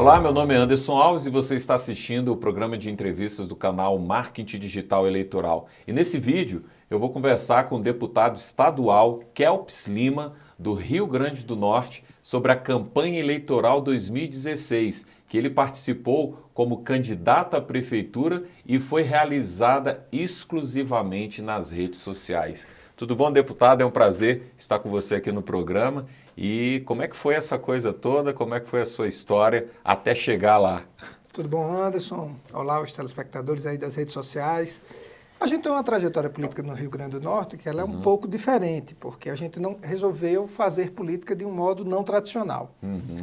Olá, meu nome é Anderson Alves e você está assistindo o programa de entrevistas do canal Marketing Digital Eleitoral. E nesse vídeo eu vou conversar com o deputado estadual Kelps Lima, do Rio Grande do Norte, sobre a campanha eleitoral 2016, que ele participou como candidato à prefeitura e foi realizada exclusivamente nas redes sociais. Tudo bom, deputado? É um prazer estar com você aqui no programa. E como é que foi essa coisa toda? Como é que foi a sua história até chegar lá? Tudo bom, Anderson? Olá, os telespectadores aí das redes sociais. A gente tem uma trajetória política no Rio Grande do Norte que ela é um pouco diferente, porque a gente não resolveu fazer política de um modo não tradicional.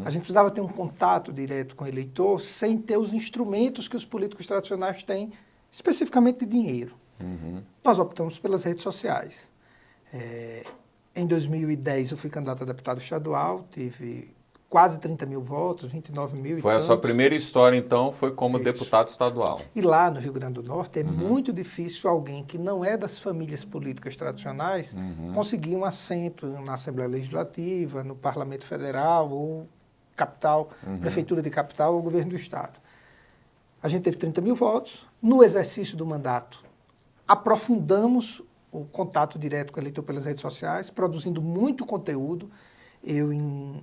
A gente precisava ter um contato direto com o eleitor sem ter os instrumentos que os políticos tradicionais têm, especificamente de dinheiro. Nós optamos pelas redes sociais. Em 2010 eu fui candidato a deputado estadual, tive quase 30 mil votos, 29 mil e Foi a tantos. sua primeira história, então, foi como Isso. deputado estadual. E lá no Rio Grande do Norte é muito difícil alguém que não é das famílias políticas tradicionais conseguir um assento na Assembleia Legislativa, no Parlamento Federal ou capital, Prefeitura de Capital ou Governo do Estado. A gente teve 30 mil votos. No exercício do mandato, aprofundamos o contato direto com o eleitor pelas redes sociais, produzindo muito conteúdo.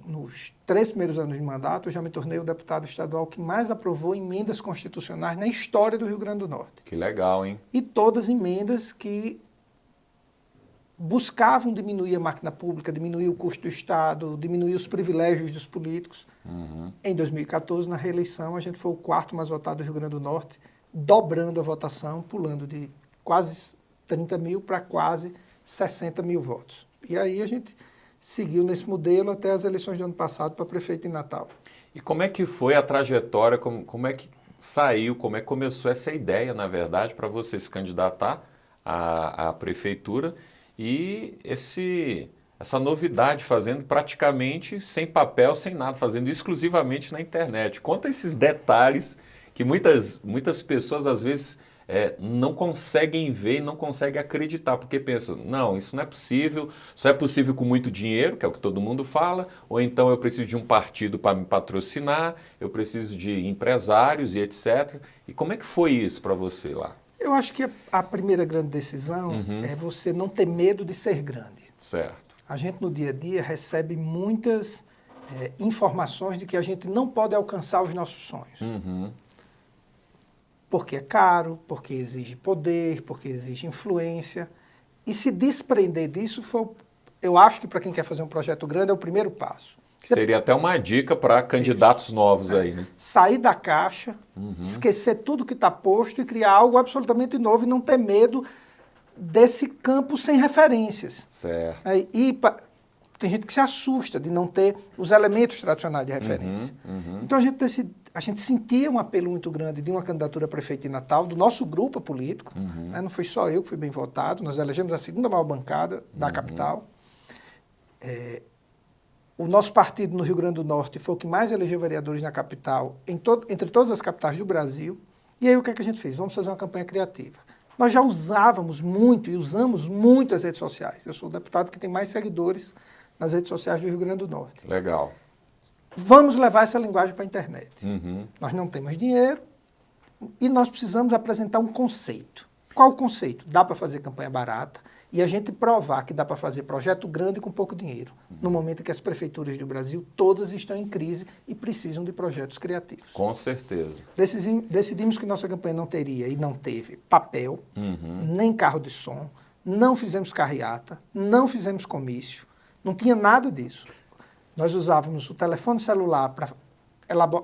Nos 3 primeiros anos de mandato, eu já me tornei o deputado estadual que mais aprovou emendas constitucionais na história do Rio Grande do Norte. Que legal, hein? E todas emendas que buscavam diminuir a máquina pública, diminuir o custo do Estado, diminuir os privilégios dos políticos. Em 2014, na reeleição, a gente foi o 4º mais votado do Rio Grande do Norte, dobrando a votação, pulando de quase 30 mil para quase 60 mil votos. E aí a gente seguiu nesse modelo até as eleições do ano passado para prefeito em Natal. E como é que foi a trajetória, como é que saiu, como é que começou essa ideia, na verdade, para você se candidatar à prefeitura e essa novidade, fazendo praticamente sem papel, sem nada, fazendo exclusivamente na internet. Conta esses detalhes que muitas pessoas, às vezes, não conseguem ver e não conseguem acreditar, porque pensam, não, isso não é possível, só é possível com muito dinheiro, que é o que todo mundo fala, ou então eu preciso de um partido para me patrocinar, eu preciso de empresários e etc. E como é que foi isso para você lá? Eu acho que a primeira grande decisão é você não ter medo de ser grande. Certo. A gente no dia a dia recebe muitas informações de que a gente não pode alcançar os nossos sonhos. Porque é caro, porque exige poder, porque exige influência. E se desprender disso, eu acho que para quem quer fazer um projeto grande é o primeiro passo. Seria até uma dica para candidatos novos aí, né? Sair da caixa, esquecer tudo que está posto e criar algo absolutamente novo e não ter medo desse campo sem referências. Certo. Tem gente que se assusta de não ter os elementos tradicionais de referência. Então a gente sentia um apelo muito grande de uma candidatura a prefeito em Natal, do nosso grupo político. Não foi só eu que fui bem votado, nós elegemos a segunda maior bancada da capital. O nosso partido no Rio Grande do Norte foi o que mais elegeu vereadores na capital, entre todas as capitais do Brasil. E aí o que é que a gente fez? Vamos fazer uma campanha criativa. Nós já usávamos muito e usamos muito as redes sociais. Eu sou o deputado que tem mais seguidores nas redes sociais do Rio Grande do Norte. Legal. Vamos levar essa linguagem para a internet. Nós não temos dinheiro e nós precisamos apresentar um conceito. Qual o conceito? Dá para fazer campanha barata e a gente provar que dá para fazer projeto grande com pouco dinheiro, no momento em que as prefeituras do Brasil todas estão em crise e precisam de projetos criativos. Com certeza. Decidimos que nossa campanha não teria e não teve papel, nem carro de som, não fizemos carreata, não fizemos comício, não tinha nada disso. Nós usávamos o telefone celular para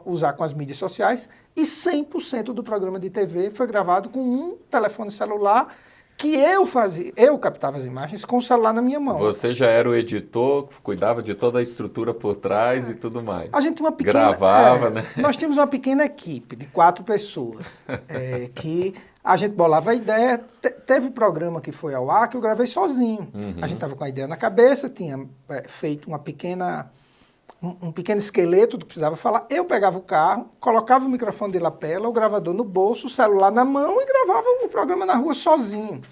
usar com as mídias sociais e 100% do programa de TV foi gravado com um telefone celular que eu captava as imagens com o celular na minha mão. Você já era o editor, cuidava de toda a estrutura por trás e tudo mais. A gente tinha uma pequena... Gravava, né? Nós tínhamos uma pequena equipe de 4 pessoas que a gente bolava a ideia. Teve programa que foi ao ar que eu gravei sozinho. A gente estava com a ideia na cabeça, tinha feito um pequeno esqueleto do que precisava falar. Eu pegava o carro, colocava o microfone de lapela, o gravador no bolso, o celular na mão e gravava o programa na rua sozinho.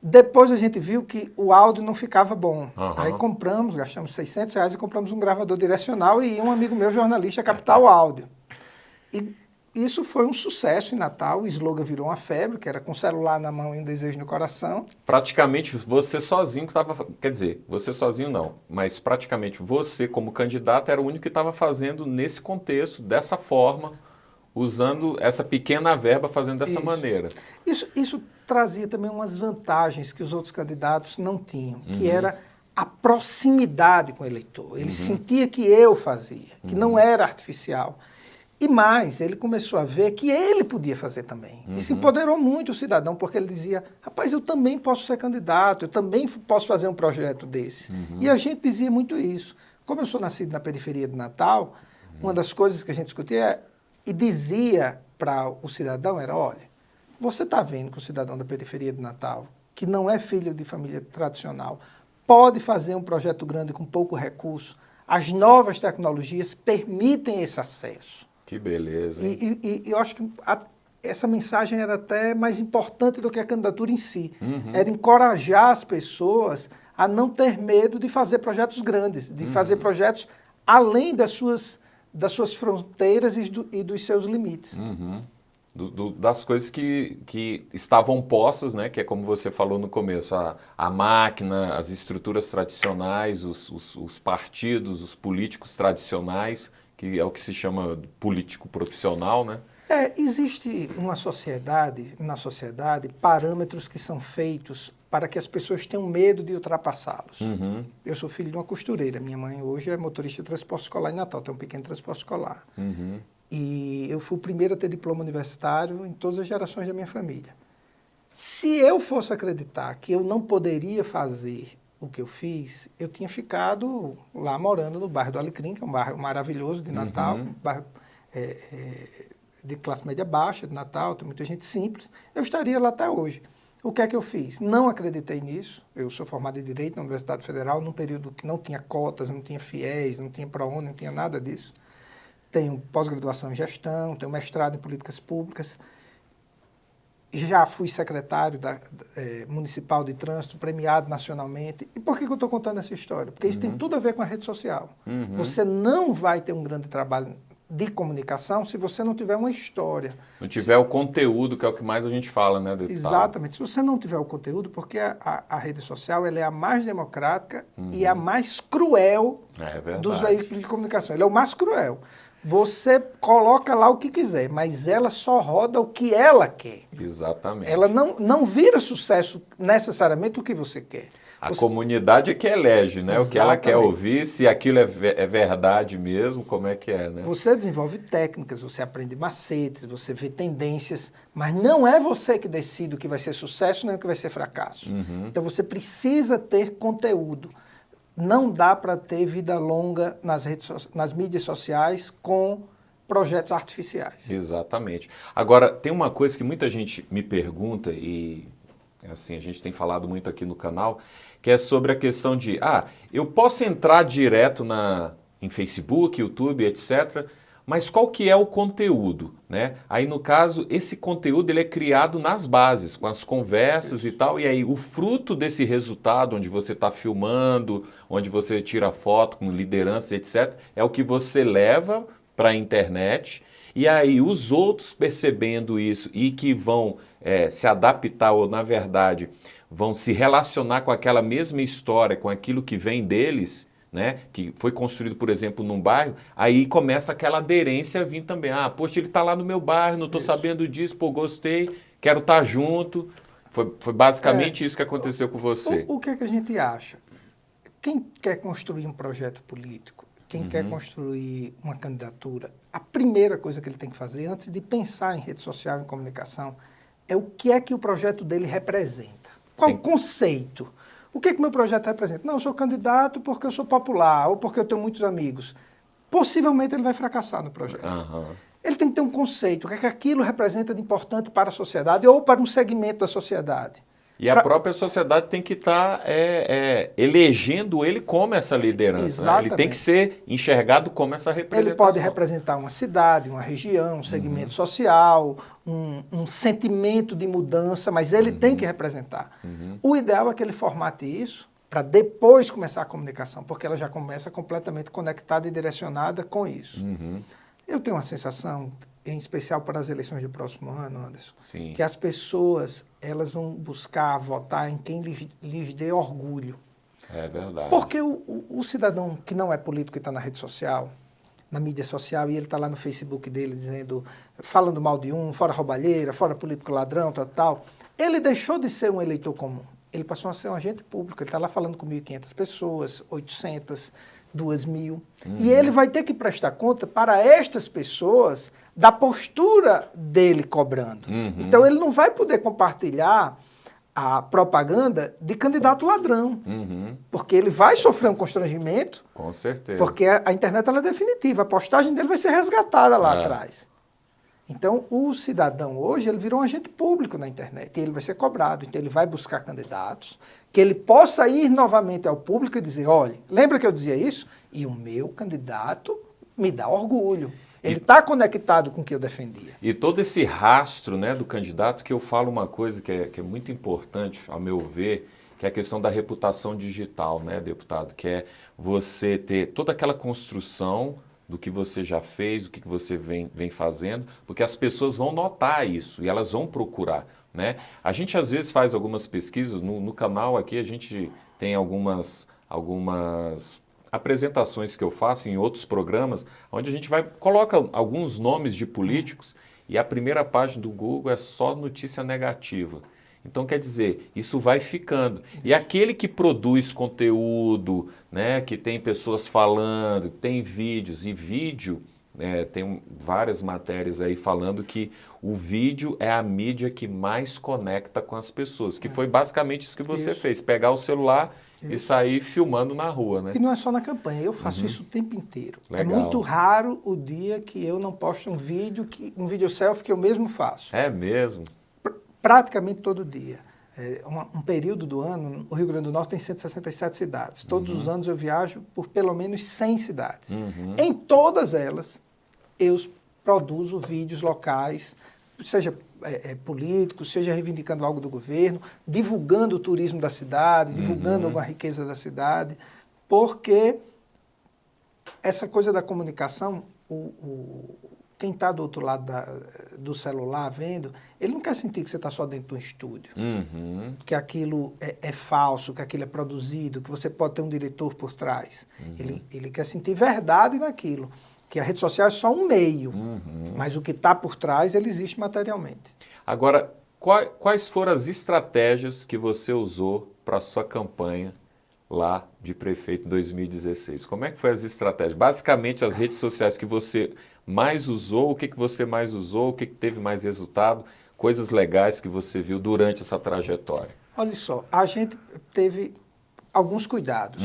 Depois a gente viu que o áudio não ficava bom. Aí gastamos R$600 e compramos um gravador direcional e um amigo meu, jornalista, captar o áudio. E isso foi um sucesso em Natal, o slogan virou uma febre, que era com celular na mão e um desejo no coração. Praticamente você sozinho que estava, quer dizer, você sozinho não, mas praticamente você como candidato era o único que estava fazendo nesse contexto, dessa forma, usando essa pequena verba, fazendo dessa maneira. Isso trazia também umas vantagens que os outros candidatos não tinham, que era a proximidade com o eleitor. Ele sentia que eu fazia, que não era artificial. E mais, ele começou a ver que ele podia fazer também. E se empoderou muito o cidadão, porque ele dizia, rapaz, eu também posso ser candidato, eu também posso fazer um projeto desse. E a gente dizia muito isso. Como eu sou nascido na periferia de Natal, uma das coisas que a gente discutia e dizia para o cidadão era, olha, você está vendo que o cidadão da periferia de Natal, que não é filho de família tradicional, pode fazer um projeto grande com pouco recurso. As novas tecnologias permitem esse acesso. Que beleza. E eu acho que essa mensagem era até mais importante do que a candidatura em si. Era encorajar as pessoas a não ter medo de fazer projetos grandes, de fazer projetos além das suas fronteiras e dos seus limites. Das coisas que estavam postas, né, que é como você falou no começo, a máquina, as estruturas tradicionais, os partidos, os políticos tradicionais, que é o que se chama político profissional, né? Existe na sociedade, parâmetros que são feitos para que as pessoas tenham medo de ultrapassá-los. Eu sou filho de uma costureira, minha mãe hoje é motorista de transporte escolar em Natal, tem um pequeno transporte escolar. E eu fui o primeiro a ter diploma universitário em todas as gerações da minha família. Se eu fosse acreditar que eu não poderia fazer o que eu fiz, eu tinha ficado lá morando no bairro do Alecrim, que é um bairro maravilhoso de Natal, um bairro de classe média baixa de Natal, tem muita gente simples, eu estaria lá até hoje. O que é que eu fiz? Não acreditei nisso, eu sou formado em Direito na Universidade Federal, num período que não tinha cotas, não tinha FIES, não tinha ProUni, não tinha nada disso. Tenho pós-graduação em Gestão, tenho mestrado em Políticas Públicas, já fui secretário municipal de trânsito, premiado nacionalmente. E por que eu estou contando essa história? Porque isso tem tudo a ver com a rede social. Você não vai ter um grande trabalho de comunicação se você não tiver uma história. Não tiver o conteúdo, que é o que mais a gente fala, né, deputado? Exatamente. Se você não tiver o conteúdo, porque a rede social ela é a mais democrática e a mais cruel dos veículos de comunicação. Ela é o mais cruel. Você coloca lá o que quiser, mas ela só roda o que ela quer. Exatamente. Ela não vira sucesso necessariamente o que você quer. A comunidade é que elege, né? Exatamente. O que ela quer ouvir, se aquilo é verdade mesmo, como é que é, né? Você desenvolve técnicas, você aprende macetes, você vê tendências, mas não é você que decide o que vai ser sucesso nem o que vai ser fracasso. Então você precisa ter conteúdo. Não dá para ter vida longa nas mídias sociais com projetos artificiais. Exatamente. Agora, tem uma coisa que muita gente me pergunta, e assim, a gente tem falado muito aqui no canal, que é sobre a questão de, eu posso entrar direto em Facebook, YouTube, etc., mas qual que é o conteúdo, né? Aí, no caso, esse conteúdo ele é criado nas bases, com as conversas e tal, e aí o fruto desse resultado, onde você está filmando, onde você tira foto com lideranças, etc., é o que você leva para a internet, e aí os outros percebendo isso e que vão se adaptar, ou na verdade, vão se relacionar com aquela mesma história, com aquilo que vem deles, né, que foi construído, por exemplo, num bairro, aí começa aquela aderência a vir também. Poxa, ele está lá no meu bairro, não estou sabendo disso, gostei, quero estar junto. Foi basicamente isso que aconteceu com você. O que é que a gente acha? Quem quer construir um projeto político, quem quer construir uma candidatura, a primeira coisa que ele tem que fazer, antes de pensar em rede social, em comunicação, é o que é que o projeto dele representa. Qual o conceito? O que é que o meu projeto representa? Não, eu sou candidato porque eu sou popular ou porque eu tenho muitos amigos. Possivelmente ele vai fracassar no projeto. Ele tem que ter um conceito, o que é que aquilo representa de importante para a sociedade ou para um segmento da sociedade. E a própria sociedade tem que estar elegendo ele como essa liderança. Né? Ele tem que ser enxergado como essa representação. Ele pode representar uma cidade, uma região, um segmento social, um sentimento de mudança, mas ele tem que representar. O ideal é que ele formate isso para depois começar a comunicação, porque ela já começa completamente conectada e direcionada com isso. Eu tenho uma sensação, em especial para as eleições do próximo ano, Anderson, Sim. que as pessoas elas vão buscar votar em quem lhes dê orgulho. É verdade. Porque o cidadão que não é político e está na rede social, na mídia social, e ele está lá no Facebook dele dizendo, falando mal de um, fora roubalheira, fora político ladrão, tal, ele deixou de ser um eleitor comum. Ele passou a ser um agente público. Ele está lá falando com 1.500 pessoas, 800, 2.000. E ele vai ter que prestar conta para estas pessoas da postura dele cobrando. Então ele não vai poder compartilhar a propaganda de candidato ladrão. Porque ele vai sofrer um constrangimento. Com certeza. Porque a internet ela é definitiva. A postagem dele vai ser resgatada lá atrás. Então, o cidadão hoje, ele virou um agente público na internet, e ele vai ser cobrado. Então, ele vai buscar candidatos, que ele possa ir novamente ao público e dizer, olha, lembra que eu dizia isso? E o meu candidato me dá orgulho. Ele está conectado com o que eu defendia. E todo esse rastro, né, do candidato, que eu falo uma coisa que é muito importante, ao meu ver, que é a questão da reputação digital, né, deputado? Que é você ter toda aquela construção do que você já fez, do que você vem fazendo, porque as pessoas vão notar isso e elas vão procurar, né? A gente às vezes faz algumas pesquisas, no canal aqui a gente tem algumas apresentações que eu faço em outros programas, onde a gente coloca alguns nomes de políticos e a primeira página do Google é só notícia negativa. Então, quer dizer, isso vai ficando. E aquele que produz conteúdo, né, que tem pessoas falando, tem vídeos, e vídeo, tem várias matérias aí falando que o vídeo é a mídia que mais conecta com as pessoas, que foi basicamente isso que você fez, pegar o celular e sair filmando na rua, né? E não é só na campanha, eu faço isso o tempo inteiro. Legal. É muito raro o dia que eu não posto um vídeo selfie que eu mesmo faço. É mesmo? Praticamente todo dia. Um período do ano, o Rio Grande do Norte tem 167 cidades. Todos os anos eu viajo por pelo menos 100 cidades. Em todas elas, eu produzo vídeos locais, seja políticos, seja reivindicando algo do governo, divulgando o turismo da cidade, divulgando alguma riqueza da cidade, porque essa coisa da comunicação, quem está do outro lado do celular vendo, ele não quer sentir que você está só dentro de um estúdio, que aquilo é falso, que aquilo é produzido, que você pode ter um diretor por trás. Ele quer sentir verdade naquilo, que a rede social é só um meio, mas o que está por trás, ele existe materialmente. Agora, quais foram as estratégias que você usou para a sua campanha lá de prefeito em 2016? Como é que foi as estratégias? Basicamente, as redes sociais que você mais usou, o que você mais usou, o que teve mais resultado, coisas legais que você viu durante essa trajetória. Olha só, a gente teve alguns cuidados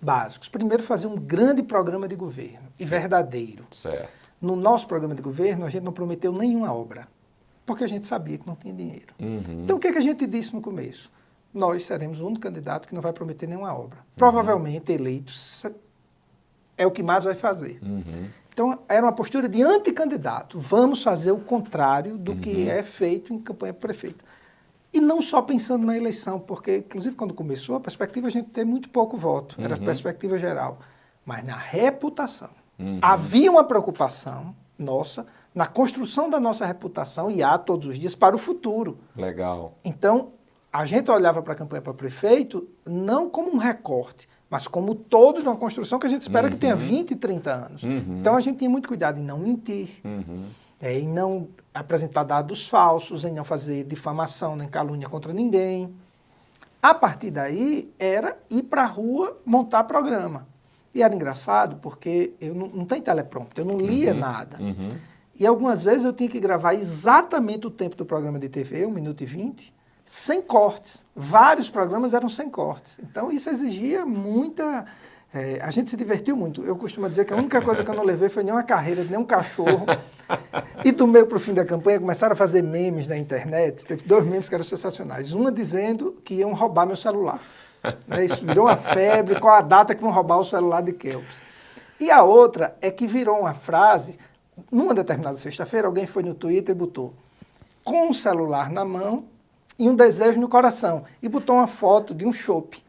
básicos. Primeiro, fazer um grande programa de governo, e verdadeiro. Certo. No nosso programa de governo, a gente não prometeu nenhuma obra, porque a gente sabia que não tinha dinheiro. Então, o que a gente disse no começo? Nós seremos o único candidato que não vai prometer nenhuma obra. Provavelmente, eleitos, é o que mais vai fazer. Então, era uma postura de anticandidato. Vamos fazer o contrário do que é feito em campanha para prefeito. E não só pensando na eleição, porque, inclusive, quando começou, a perspectiva é a gente ter muito pouco voto. Era a perspectiva geral. Mas na reputação. Havia uma preocupação nossa na construção da nossa reputação, e há todos os dias, para o futuro. Legal. Então, a gente olhava para a campanha para prefeito não como um recorte, mas como todo de uma construção que a gente espera que tenha 20, 30 anos. Então, a gente tinha muito cuidado em não mentir, em não apresentar dados falsos, em não fazer difamação nem calúnia contra ninguém. A partir daí, era ir para a rua montar programa. E era engraçado porque eu não tem teleprompter, eu não lia nada. E algumas vezes eu tinha que gravar exatamente o tempo do programa de TV, 1 minuto e 20, sem cortes. Vários programas eram sem cortes. Então, isso exigia muita... a gente se divertiu muito. Eu costumo dizer que a única coisa que eu não levei foi nem uma carreira, nem um cachorro. E do meio para o fim da campanha, começaram a fazer memes na internet. Teve 2 memes que eram sensacionais. Uma dizendo que iam roubar meu celular. Isso virou uma febre, qual a data que vão roubar o celular de Kelps. E a outra é que virou uma frase... Numa determinada sexta-feira, alguém foi no Twitter e botou com um celular na mão e um desejo no coração. E botou uma foto de um chopp.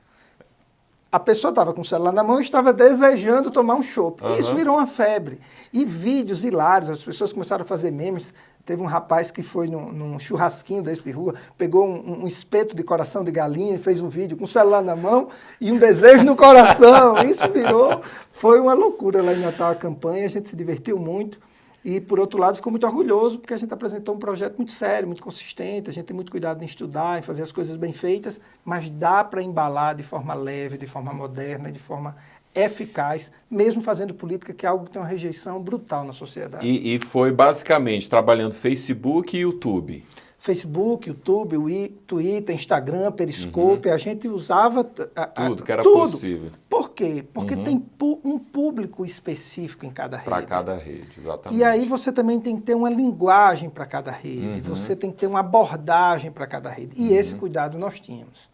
A pessoa estava com o celular na mão e estava desejando tomar um chopp. Uhum. Isso virou uma febre. E vídeos hilários, as pessoas começaram a fazer memes. Teve um rapaz que foi num churrasquinho desse de rua, pegou um espeto de coração de galinha e fez um vídeo com o celular na mão e um desejo no coração. Isso foi uma loucura lá em Natal a campanha, a gente se divertiu muito. E, por outro lado, ficou muito orgulhoso, porque a gente apresentou um projeto muito sério, muito consistente, a gente tem muito cuidado em estudar, em fazer as coisas bem feitas, mas dá para embalar de forma leve, de forma moderna, de forma eficaz, mesmo fazendo política, que é algo que tem uma rejeição brutal na sociedade. E foi basicamente trabalhando Facebook e YouTube. Facebook, YouTube, Twitter, Instagram, Periscope, a gente usava... Tudo que era possível. Por quê? Porque tem um público específico em cada rede. Para cada rede, exatamente. E aí você também tem que ter uma linguagem para cada rede, você tem que ter uma abordagem para cada rede. E esse cuidado nós tínhamos.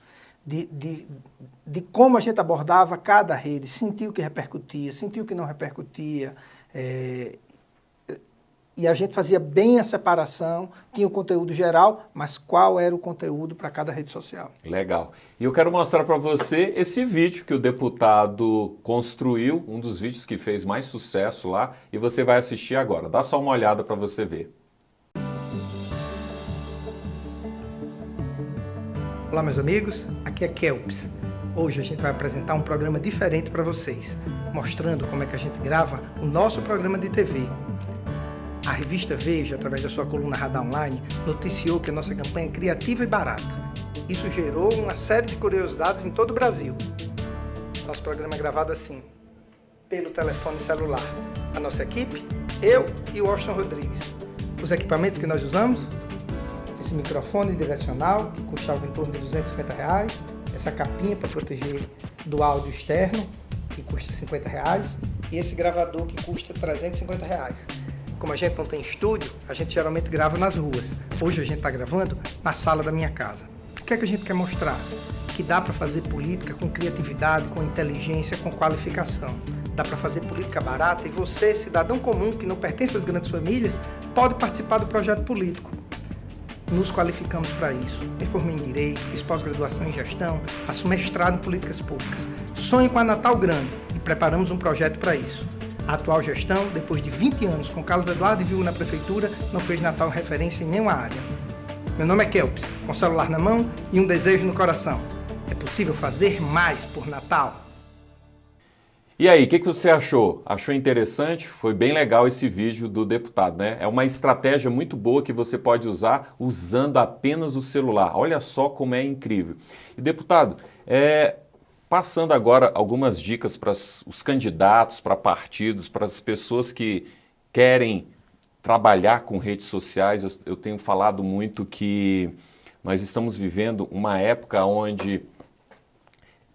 De como a gente abordava cada rede, sentiu o que repercutia, sentiu o que não repercutia, e a gente fazia bem a separação, tinha o conteúdo geral, mas qual era o conteúdo para cada rede social. Legal. E eu quero mostrar para você esse vídeo que o deputado construiu, um dos vídeos que fez mais sucesso lá, e você vai assistir agora. Dá só uma olhada para você ver. Olá, meus amigos, aqui é Kelps. Hoje a gente vai apresentar um programa diferente para vocês, mostrando como é que a gente grava o nosso programa de TV. A revista Veja, através da sua coluna Radar Online, noticiou que a nossa campanha é criativa e barata. Isso gerou uma série de curiosidades em todo o Brasil. Nosso programa é gravado assim, pelo telefone celular. A nossa equipe, eu e o Washington Rodrigues. Os equipamentos que nós usamos, esse microfone direcional, que custa algo em torno de R$250, essa capinha para proteger do áudio externo, que custa R$50, e esse gravador que custa R$350. Como a gente não tem estúdio, a gente geralmente grava nas ruas. Hoje a gente está gravando na sala da minha casa. O que é que a gente quer mostrar? Que dá para fazer política com criatividade, com inteligência, com qualificação. Dá para fazer política barata e você, cidadão comum que não pertence às grandes famílias, pode participar do projeto político. Nos qualificamos para isso. Me formei em Direito, fiz pós-graduação em Gestão, faço mestrado em Políticas Públicas. Sonho com a Natal grande e preparamos um projeto para isso. A atual gestão, depois de 20 anos com Carlos Eduardo e Viúva na Prefeitura, não fez Natal referência em nenhuma área. Meu nome é Kelps, com celular na mão e um desejo no coração. É possível fazer mais por Natal? E aí, o que você achou? Achou interessante? Foi bem legal esse vídeo do deputado, né? É uma estratégia muito boa que você pode usar usando apenas o celular. Olha só como é incrível. E deputado, passando agora algumas dicas para os candidatos, para partidos, para as pessoas que querem trabalhar com redes sociais. Eu tenho falado muito que nós estamos vivendo uma época onde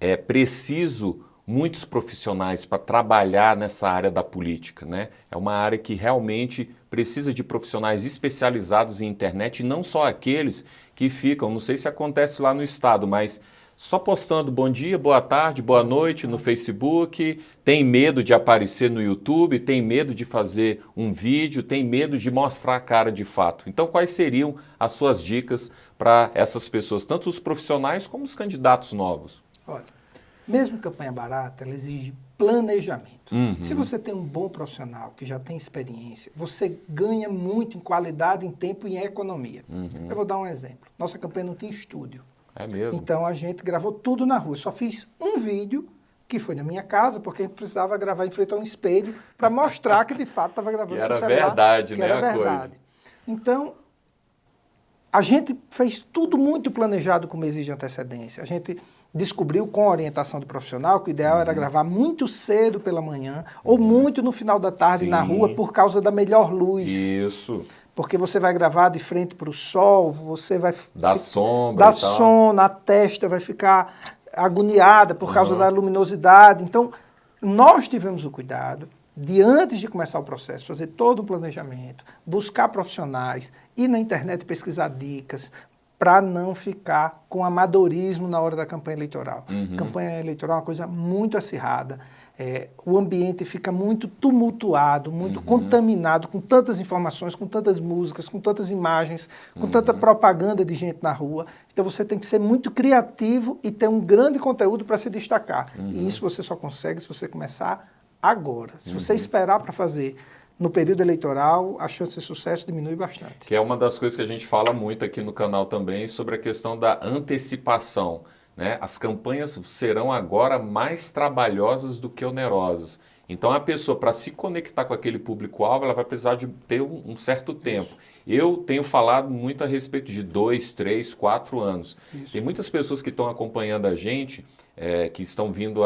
é preciso muitos profissionais para trabalhar nessa área da política, né? É uma área que realmente precisa de profissionais especializados em internet, e não só aqueles que ficam, não sei se acontece lá no estado, mas só postando bom dia, boa tarde, boa noite no Facebook, tem medo de aparecer no YouTube, tem medo de fazer um vídeo, tem medo de mostrar a cara de fato. Então, quais seriam as suas dicas para essas pessoas, tanto os profissionais como os candidatos novos? Olha, mesmo campanha barata, ela exige planejamento. Se você tem um bom profissional que já tem experiência, você ganha muito em qualidade, em tempo e em economia. Eu vou dar um exemplo. Nossa campanha não tinha estúdio. É mesmo? Então a gente gravou tudo na rua. Só fiz um vídeo que foi na minha casa, porque a gente precisava gravar em frente a um espelho para mostrar que de fato estava gravando que era no celular. Verdade, que né, era a verdade. coisa. Então, a gente fez tudo muito planejado com meses de antecedência. A gente descobriu com a orientação do profissional que o ideal era gravar muito cedo pela manhã ou muito no final da tarde na rua por causa da melhor luz. Isso. Porque você vai gravar de frente para o sol, você vai... Dá sombra dá e tal. sono, a testa vai ficar agoniada por causa da luminosidade. Então, nós tivemos o cuidado de, antes de começar o processo, fazer todo um planejamento, buscar profissionais, ir na internet pesquisar dicas, para não ficar com amadorismo na hora da campanha eleitoral. Uhum. Campanha eleitoral é uma coisa muito acirrada, o ambiente fica muito tumultuado, muito contaminado com tantas informações, com tantas músicas, com tantas imagens, com tanta propaganda de gente na rua. Então você tem que ser muito criativo e ter um grande conteúdo para se destacar. E isso você só consegue se você começar agora. Se você esperar para fazer no período eleitoral, a chance de sucesso diminui bastante. Que é uma das coisas que a gente fala muito aqui no canal também sobre a questão da antecipação, né? As campanhas serão agora mais trabalhosas do que onerosas. Então a pessoa, para se conectar com aquele público-alvo, ela vai precisar de ter um certo tempo. Eu tenho falado muito a respeito de 2, 3, 4 anos. Isso. Tem muitas pessoas que estão acompanhando a gente, que estão vindo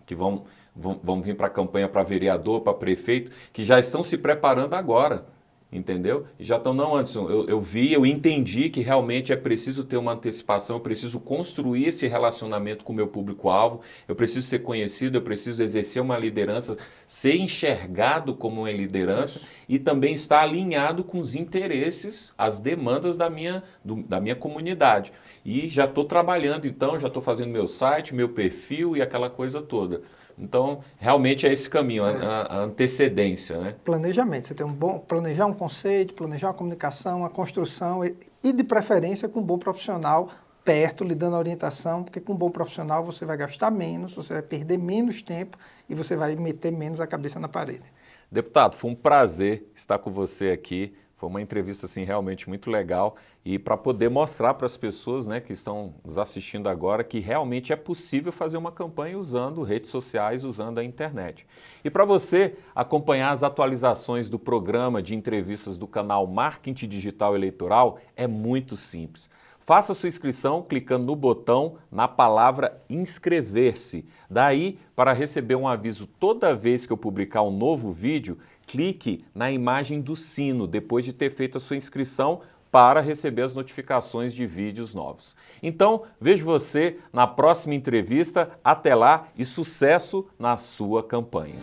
que vão vir para a campanha para vereador, para prefeito, que já estão se preparando agora, entendeu? E já estão, não, Anderson, eu entendi que realmente é preciso ter uma antecipação, eu preciso construir esse relacionamento com o meu público-alvo, eu preciso ser conhecido, eu preciso exercer uma liderança, ser enxergado como uma liderança e também estar alinhado com os interesses, as demandas da minha comunidade. E já estou trabalhando, então, já estou fazendo meu site, meu perfil e aquela coisa toda. Então, realmente é esse caminho, a antecedência, né? Planejamento. Você tem planejar um conceito, planejar uma comunicação, uma construção e de preferência com um bom profissional perto, lhe dando orientação, porque com um bom profissional você vai gastar menos, você vai perder menos tempo e você vai meter menos a cabeça na parede. Deputado, foi um prazer estar com você aqui. Foi uma entrevista assim, realmente muito legal e para poder mostrar para as pessoas, né, que estão nos assistindo agora que realmente é possível fazer uma campanha usando redes sociais, usando a internet. E para você acompanhar as atualizações do programa de entrevistas do canal Marketing Digital Eleitoral é muito simples. Faça sua inscrição clicando no botão na palavra inscrever-se. Daí, para receber um aviso toda vez que eu publicar um novo vídeo, clique na imagem do sino depois de ter feito a sua inscrição para receber as notificações de vídeos novos. Então, vejo você na próxima entrevista. Até lá e sucesso na sua campanha.